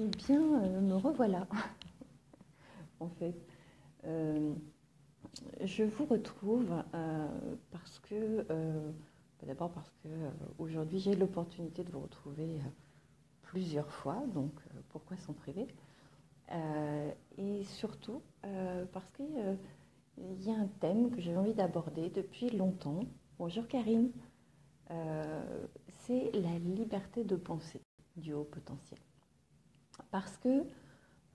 Eh bien, me revoilà, en fait. Euh, je vous retrouve parce que, d'abord parce que aujourd'hui j'ai l'opportunité de vous retrouver plusieurs fois, donc pourquoi s'en priver? Et surtout parce qu'il y a un thème que j'avais envie d'aborder depuis longtemps. Bonjour Karine. C'est la liberté de penser du haut potentiel. Parce que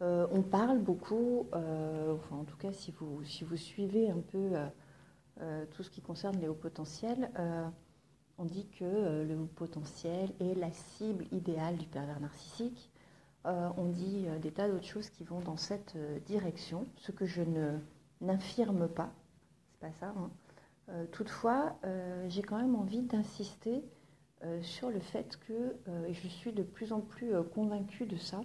on parle beaucoup, enfin, en tout cas si vous suivez un peu tout ce qui concerne les hauts potentiels, on dit que le haut potentiel est la cible idéale du pervers narcissique. On dit des tas d'autres choses qui vont dans cette direction, ce que je n'infirme pas, c'est pas ça, hein. Toutefois, j'ai quand même envie d'insister sur le fait que, et je suis de plus en plus convaincue de ça,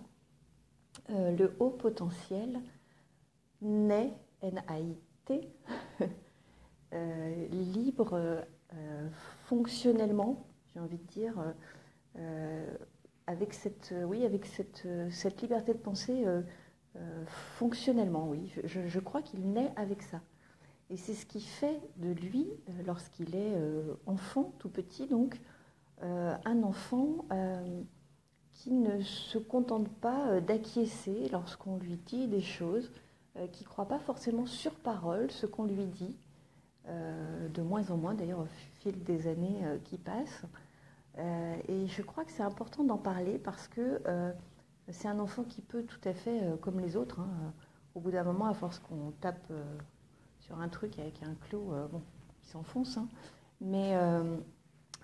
le haut potentiel naît, N-A-I-T, libre fonctionnellement, j'ai envie de dire, avec cette liberté de penser fonctionnellement, oui. Je crois qu'il naît avec ça. Et c'est ce qui fait de lui, lorsqu'il est enfant, tout petit, donc, un enfant qui ne se contente pas d'acquiescer lorsqu'on lui dit des choses, qui ne croit pas forcément sur parole ce qu'on lui dit, de moins en moins d'ailleurs au fil des années qui passent. Et je crois que c'est important d'en parler parce que c'est un enfant qui peut tout à fait, comme les autres, hein, au bout d'un moment, à force qu'on tape sur un truc avec un clou, bon, il s'enfonce, hein, mais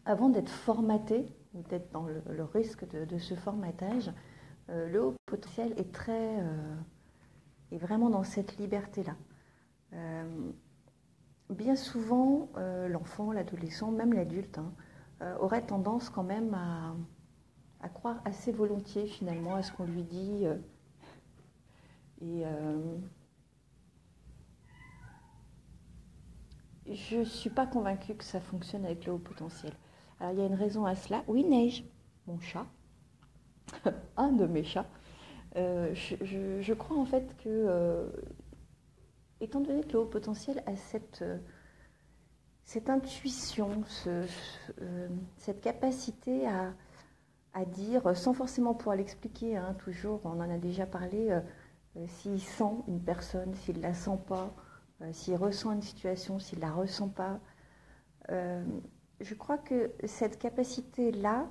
avant d'être formaté, ou d'être dans le risque de ce formatage, le haut potentiel est vraiment dans cette liberté-là. Bien souvent, l'enfant, l'adolescent, même l'adulte, hein, aurait tendance quand même à croire assez volontiers finalement à ce qu'on lui dit. Et je ne suis pas convaincue que ça fonctionne avec le haut potentiel. Alors il y a une raison à cela. Oui, Neige, mon chat, un de mes chats. Je crois en fait que, étant donné que le haut potentiel a cette intuition, cette capacité à dire, sans forcément pouvoir l'expliquer, hein, toujours, on en a déjà parlé, s'il sent une personne, s'il ne la sent pas, s'il ressent une situation, s'il ne la ressent pas. Je crois que cette capacité-là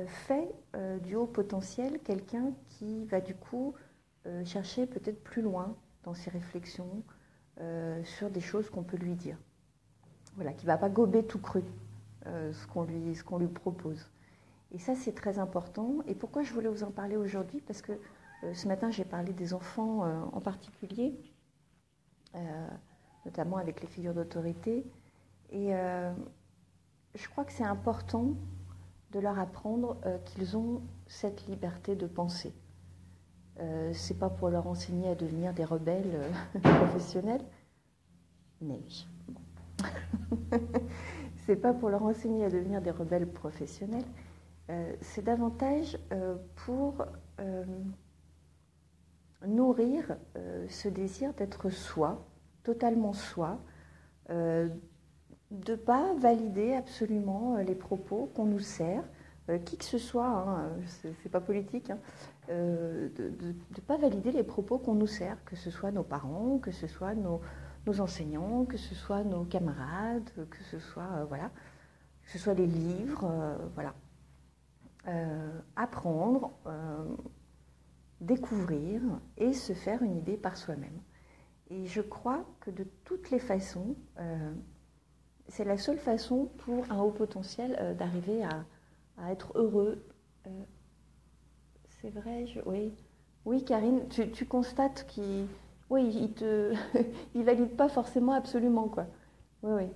fait du haut potentiel quelqu'un qui va du coup chercher peut-être plus loin dans ses réflexions sur des choses qu'on peut lui dire. Voilà, qui ne va pas gober tout cru ce qu'on lui propose. Et ça, c'est très important. Et pourquoi je voulais vous en parler aujourd'hui? Parce que ce matin, j'ai parlé des enfants en particulier, notamment avec les figures d'autorité. Et je crois que c'est important de leur apprendre qu'ils ont cette liberté de penser. C'est pas pour leur enseigner à devenir des rebelles professionnels. Neige. Bon. C'est pas pour leur enseigner à devenir des rebelles professionnels. C'est davantage pour nourrir ce désir d'être soi, totalement soi, de ne pas valider absolument les propos qu'on nous sert, qui que ce soit, hein, c'est pas politique, hein, de ne pas valider les propos qu'on nous sert, que ce soit nos parents, que ce soit nos enseignants, que ce soit nos camarades, que ce soit, voilà, que ce soit les livres, voilà. Apprendre, découvrir et se faire une idée par soi-même. Et je crois que de toutes les façons, c'est la seule façon pour un haut potentiel d'arriver à être heureux. C'est vrai, oui. Oui, Karine, tu constates qu'il il valide pas forcément absolument, quoi. Oui,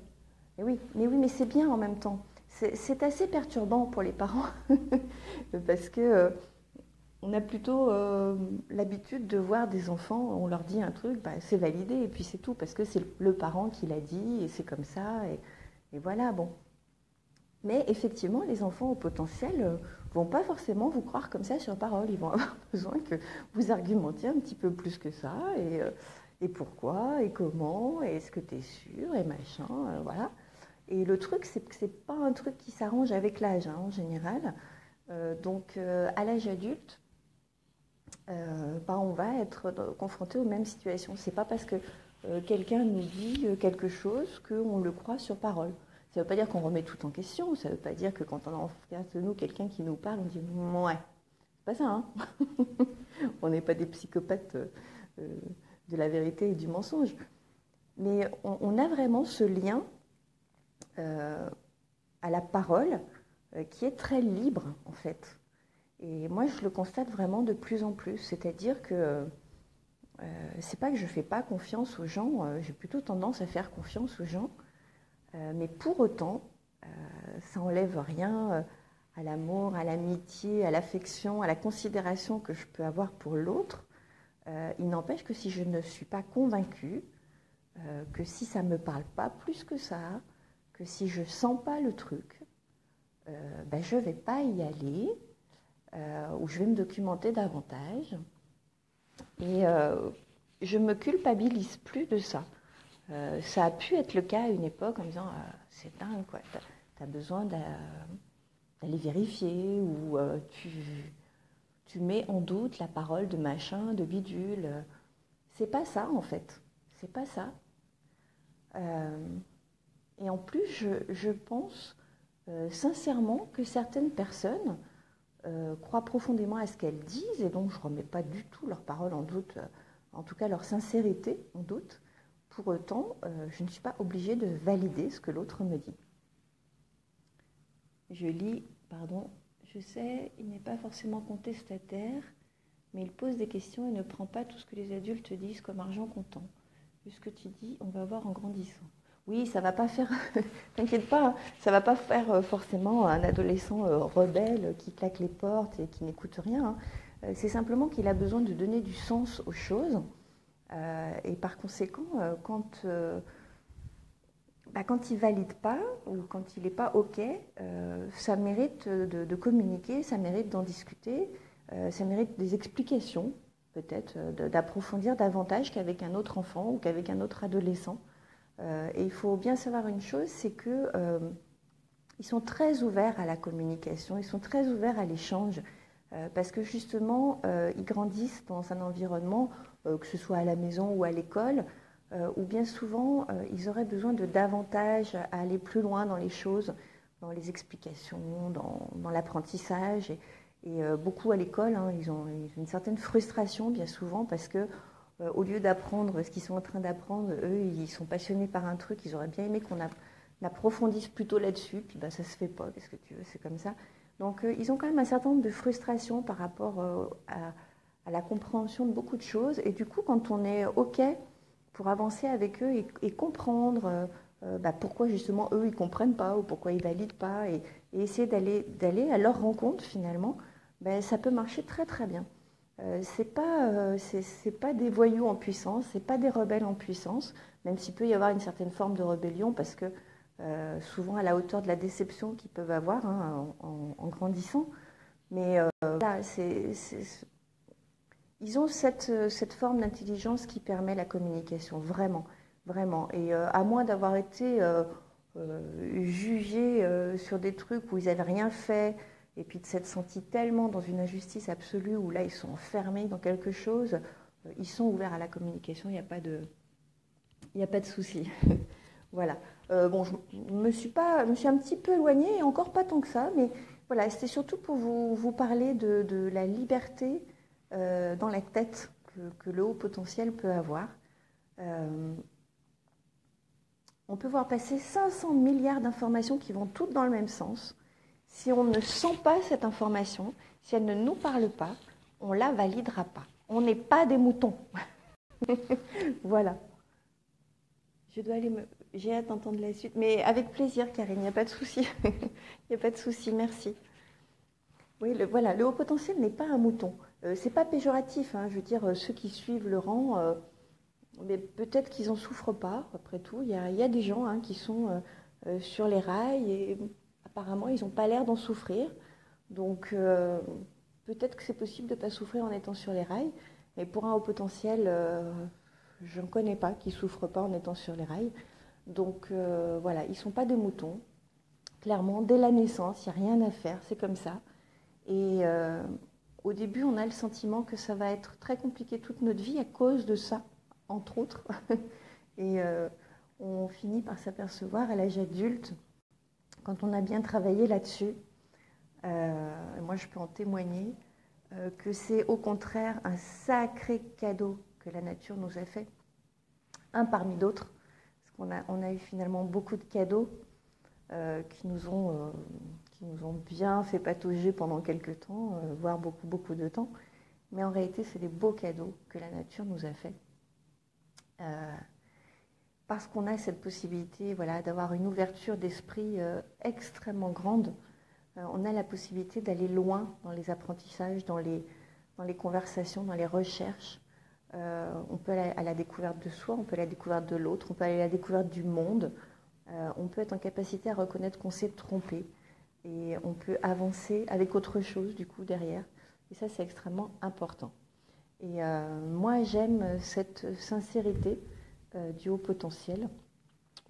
oui. Mais c'est bien en même temps. C'est assez perturbant pour les parents parce que on a plutôt l'habitude de voir des enfants, on leur dit un truc, bah, c'est validé et puis c'est tout parce que c'est le parent qui l'a dit et c'est comme ça et voilà, bon. Mais effectivement, les enfants au potentiel vont pas forcément vous croire comme ça sur parole. Ils vont avoir besoin que vous argumentiez un petit peu plus que ça, et pourquoi, et comment, et est-ce que tu es sûr, et machin, voilà. Et le truc, c'est que c'est pas un truc qui s'arrange avec l'âge, hein, en général. Donc, à l'âge adulte, on va être confronté aux mêmes situations. C'est pas parce que quelqu'un nous dit quelque chose qu'on le croit sur parole. Ça ne veut pas dire qu'on remet tout en question. Ça ne veut pas dire que quand on a en face de nous quelqu'un qui nous parle, on dit ouais. C'est pas ça, hein. On n'est pas des psychopathes de la vérité et du mensonge. Mais on a vraiment ce lien à la parole qui est très libre, en fait. Et moi, je le constate vraiment de plus en plus. C'est-à-dire que c'est pas que je ne fais pas confiance aux gens, j'ai plutôt tendance à faire confiance aux gens. Mais pour autant, ça n'enlève rien à l'amour, à l'amitié, à l'affection, à la considération que je peux avoir pour l'autre. Il n'empêche que si je ne suis pas convaincue, que si ça ne me parle pas plus que ça, que si je ne sens pas le truc, je ne vais pas y aller, ou je vais me documenter davantage. Et je ne me culpabilise plus de ça. Ça a pu être le cas à une époque en me disant c'est dingue, quoi, t'as besoin d'aller vérifier, ou tu mets en doute la parole de machin, de bidule. C'est pas ça, en fait. C'est pas ça. Et en plus, je pense sincèrement que certaines personnes croient profondément à ce qu'elles disent, et donc je ne remets pas du tout leurs paroles en doute, en tout cas leur sincérité en doute. Pour autant, je ne suis pas obligée de valider ce que l'autre me dit. Je lis, pardon, je sais, il n'est pas forcément contestataire, mais il pose des questions et ne prend pas tout ce que les adultes disent comme argent comptant. Vu ce que tu dis, on va voir en grandissant. Oui, ça va pas faire, t'inquiète pas, ça va pas faire forcément un adolescent rebelle qui claque les portes et qui n'écoute rien. C'est simplement qu'il a besoin de donner du sens aux choses. Et par conséquent, quand il ne valide pas, ou quand il n'est pas OK, ça mérite de communiquer, ça mérite d'en discuter, ça mérite des explications, peut-être, d'approfondir davantage qu'avec un autre enfant ou qu'avec un autre adolescent. Et il faut bien savoir une chose, c'est que ils sont très ouverts à la communication, ils sont très ouverts à l'échange, parce que justement, ils grandissent dans un environnement, que ce soit à la maison ou à l'école, où bien souvent, ils auraient besoin de davantage à aller plus loin dans les choses, dans les explications, dans l'apprentissage. Et beaucoup à l'école, hein, ils ont une certaine frustration bien souvent, parce que au lieu d'apprendre ce qu'ils sont en train d'apprendre, eux, ils sont passionnés par un truc, ils auraient bien aimé qu'on approfondisse plutôt là-dessus, puis ça se fait pas, qu'est-ce que tu veux, c'est comme ça. Donc ils ont quand même un certain nombre de frustrations par rapport à la compréhension de beaucoup de choses, et du coup, quand on est OK pour avancer avec eux et comprendre pourquoi justement eux, ils comprennent pas, ou pourquoi ils valident pas, et essayer d'aller à leur rencontre finalement, ça peut marcher très très bien. C'est pas des voyous en puissance, c'est pas des rebelles en puissance, même s'il peut y avoir une certaine forme de rébellion, parce que souvent à la hauteur de la déception qu'ils peuvent avoir, hein, en grandissant. Mais là, ils ont cette forme d'intelligence qui permet la communication, vraiment, vraiment. Et à moins d'avoir été jugés sur des trucs où ils n'avaient rien fait, et puis de s'être sentis tellement dans une injustice absolue, où là ils sont enfermés dans quelque chose, ils sont ouverts à la communication, il n'y a pas de souci. Voilà. Je me suis un petit peu éloignée, et encore pas tant que ça, mais voilà, c'était surtout pour vous parler de la liberté dans la tête que le haut potentiel peut avoir. On peut voir passer 500 milliards d'informations qui vont toutes dans le même sens. Si on ne sent pas cette information, si elle ne nous parle pas, on ne la validera pas. On n'est pas des moutons. Voilà. J'ai hâte d'entendre la suite, mais avec plaisir, Karine, il n'y a pas de souci. Il n'y a pas de souci, merci. Oui, voilà, le haut potentiel n'est pas un mouton. C'est pas péjoratif, hein, je veux dire, ceux qui suivent le rang, mais peut-être qu'ils n'en souffrent pas, après tout. Il y a des gens, hein, qui sont sur les rails, et apparemment, ils n'ont pas l'air d'en souffrir. Donc peut-être que c'est possible de ne pas souffrir en étant sur les rails, mais pour un haut potentiel, je ne connais pas qui ne souffre pas en étant sur les rails. Donc voilà, ils ne sont pas des moutons. Clairement, dès la naissance, il n'y a rien à faire, c'est comme ça. Et au début, on a le sentiment que ça va être très compliqué toute notre vie à cause de ça, entre autres. Et on finit par s'apercevoir à l'âge adulte, quand on a bien travaillé là-dessus, moi je peux en témoigner, que c'est au contraire un sacré cadeau que la nature nous a fait, un parmi d'autres, parce on a eu finalement beaucoup de cadeaux qui nous ont bien fait patauger pendant quelques temps, voire beaucoup, beaucoup de temps. Mais en réalité, c'est des beaux cadeaux que la nature nous a faits. Parce qu'on a cette possibilité voilà, d'avoir une ouverture d'esprit extrêmement grande. On a la possibilité d'aller loin dans les apprentissages, dans les conversations, dans les recherches. On peut aller à la découverte de soi, on peut aller à la découverte de l'autre, on peut aller à la découverte du monde. On peut être en capacité à reconnaître qu'on s'est trompé. Et on peut avancer avec autre chose, du coup, derrière. Et ça, c'est extrêmement important. Et moi, j'aime cette sincérité du haut potentiel,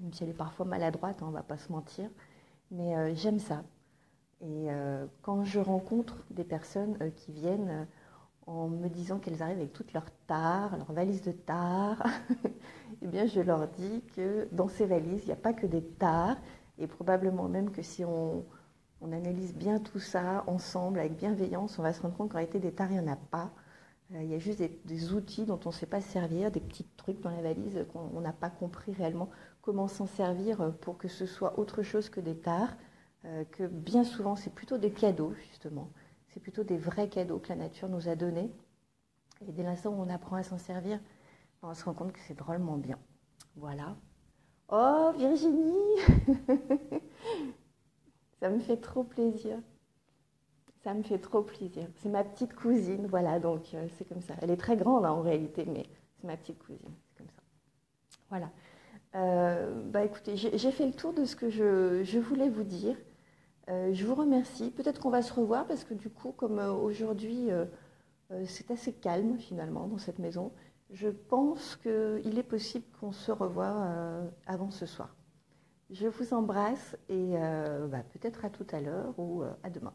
même si elle est parfois maladroite, hein, on ne va pas se mentir. Mais j'aime ça. Et quand je rencontre des personnes qui viennent en me disant qu'elles arrivent avec toutes leurs tares, leurs valises de tares, eh bien je leur dis que dans ces valises, il n'y a pas que des tares, et probablement même que si on analyse bien tout ça ensemble, avec bienveillance, on va se rendre compte qu'en réalité, des tares, il n'y en a pas. Il y a juste des outils dont on ne sait pas se servir, des petits trucs dans la valise qu'on n'a pas compris réellement comment s'en servir pour que ce soit autre chose que des tares, que bien souvent, c'est plutôt des cadeaux, justement. C'est plutôt des vrais cadeaux que la nature nous a donnés. Et dès l'instant où on apprend à s'en servir, on se rend compte que c'est drôlement bien. Voilà. Oh, Virginie Ça me fait trop plaisir. Ça me fait trop plaisir. C'est ma petite cousine, voilà, donc c'est comme ça. Elle est très grande hein, en réalité, mais c'est ma petite cousine, c'est comme ça. Voilà. Bah écoutez, j'ai fait le tour de ce que je voulais vous dire. Je vous remercie. Peut-être qu'on va se revoir parce que du coup, comme aujourd'hui, c'est assez calme finalement dans cette maison, je pense qu'il est possible qu'on se revoie avant ce soir. Je vous embrasse et bah, peut-être à tout à l'heure ou à demain.